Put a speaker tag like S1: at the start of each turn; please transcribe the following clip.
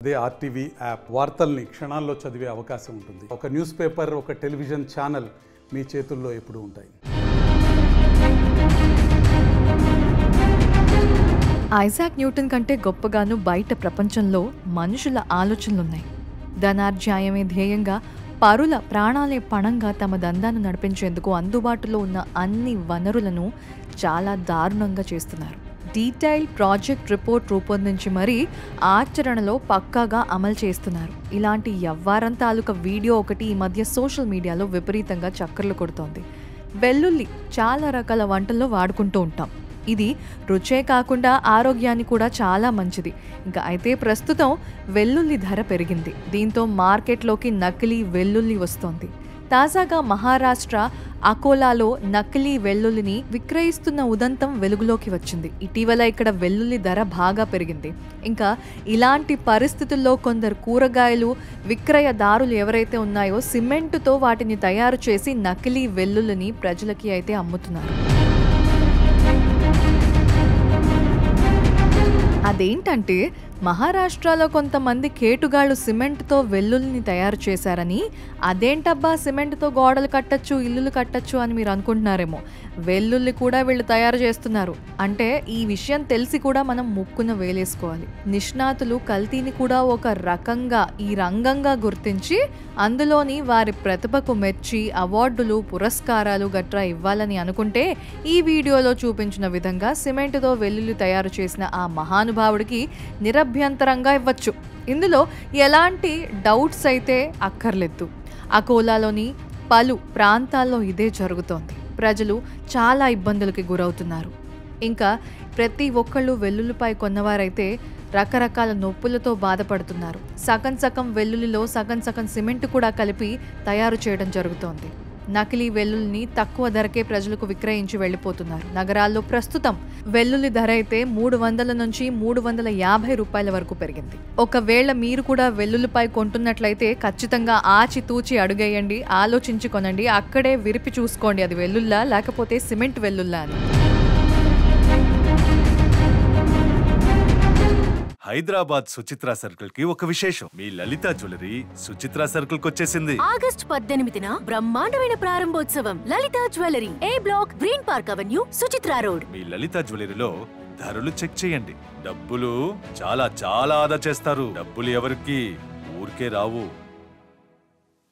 S1: అదే RTV app వార్తల్ని క్షణాల్లో చదివే అవకాశం ఉంటుంది. ఒక న్యూస్ పేపర్, ఒక టెలివిజన్ ఛానల్ మీ చేతుల్లో ఎప్పుడూ ఉంటాయి.
S2: ఐజాక్ న్యూటన్ కంటే గొప్పగాను బయట ప్రపంచంలో మనుషుల ఆలోచనలున్నాయి. ధనార్జాయమే ధ్యేయంగా పరుల ప్రాణాలే పణంగా తమ దందాన్ని నడిపించేందుకు అందుబాటులో ఉన్న అన్ని వనరులను చాలా దారుణంగా చేస్తున్నారు. డీటెయిల్ ప్రాజెక్ట్ రిపోర్ట్ రూపొందించి మరీ ఆచరణలో పక్కాగా అమలు చేస్తున్నారు. ఇలాంటి యవ్వారం తాలూకా వీడియో ఒకటి ఈ మధ్య సోషల్ మీడియాలో విపరీతంగా చక్కర్లు కొడుతోంది. వెల్లుల్లి చాలా రకాల వంటల్లో వాడుకుంటూ ఉంటాం. ఇది రుచే కాకుండా ఆరోగ్యాన్ని కూడా చాలా మంచిది. ఇంకా అయితే ప్రస్తుతం వెల్లుల్లి ధర పెరిగింది. దీంతో మార్కెట్లోకి నకిలీ వెల్లుల్లి వస్తోంది. తాజాగా మహారాష్ట్ర అకోలాలో నకిలీ వెల్లుల్లిని విక్రయిస్తున్న ఉదంతం వెలుగులోకి వచ్చింది. ఇటీవల ఇక్కడ వెల్లుల్లి ధర బాగా పెరిగింది. ఇంకా ఇలాంటి పరిస్థితుల్లో కొందరు కూరగాయలు విక్రయదారులు ఎవరైతే ఉన్నాయో సిమెంటుతో వాటిని తయారు చేసి నకిలీ వెల్లుల్లిని ప్రజలకి అయితే అమ్ముతున్నారు. అదేంటంటే మహారాష్ట్రలో కొంతమంది కేటుగాళ్లు సిమెంట్తో వెల్లుల్లిని తయారు చేశారని, అదేంటబ్బా సిమెంట్తో గోడలు కట్టచ్చు, ఇల్లులు కట్టచ్చు అని మీరు అనుకుంటున్నారేమో. వెల్లుల్లి కూడా వీళ్ళు తయారు చేస్తున్నారు. అంటే ఈ విషయం తెలిసి కూడా మనం ముక్కున వేలేసుకోవాలి. నిష్ణాతులు కల్తీని కూడా ఒక రకంగా ఈ రంగంగా గుర్తించి అందులోని వారి ప్రతిభకు మెచ్చి అవార్డులు, పురస్కారాలు గట్రా ఇవ్వాలని అనుకుంటే ఈ వీడియోలో చూపించిన విధంగా సిమెంట్తో వెల్లుల్లి తయారు చేసిన ఆ మహానుభావుడికి నిరభ్యంతరంగా ఇవ్వచ్చు. ఇందులో ఎలాంటి డౌట్స్ అయితే అక్కర్లేదు. అకోలాలోని పలు ప్రాంతాల్లో ఇదే జరుగుతోంది. ప్రజలు చాలా ఇబ్బందులకి గురవుతున్నారు. ఇంకా ప్రతి ఒక్కళ్ళు వెల్లుల్లిపై కొన్నవారైతే రకరకాల నొప్పులతో బాధపడుతున్నారు. సగం వెల్లుల్లిలో సగం సిమెంట్ కూడా కలిపి తయారు చేయడం జరుగుతోంది. నకిలీ వెల్లుల్లిని తక్కువ ధరకే ప్రజలకు విక్రయించి వెళ్ళిపోతున్నారు. నగరాల్లో ప్రస్తుతం వెల్లుల్లి ధర అయితే 300 నుంచి 350 రూపాయల వరకు పెరిగింది. ఒకవేళ మీరు కూడా వెల్లుల్లిపై కొంటున్నట్లయితే ఖచ్చితంగా ఆచితూచి అడుగేయండి, ఆలోచించి కొనండి. అక్కడే విరిపి చూసుకోండి అది వెల్లుల్లా లేకపోతే సిమెంట్ వెల్లుల్లా అని.
S3: హైదరాబాద్ సుచిత్ర సర్కిల్ కి ఒక విశేషం. మీ లలిత జ్యువెలరీ సుచిత్ర సర్కిల్ కి వచ్చేసింది.
S4: ఆగస్ట్ 18న బ్రహ్మాండమైన ప్రారంభోత్సవం. Lalitha jewellery, A block, green park avenue, Suchitra road.
S3: మీ లలిత జ్యువెలరీలో ధరలు చెక్ చేయండి. డబ్బులు చాలా చాలా ఆదా చేస్తారు. డబ్బులు ఎవరికి ఊరికే రావు.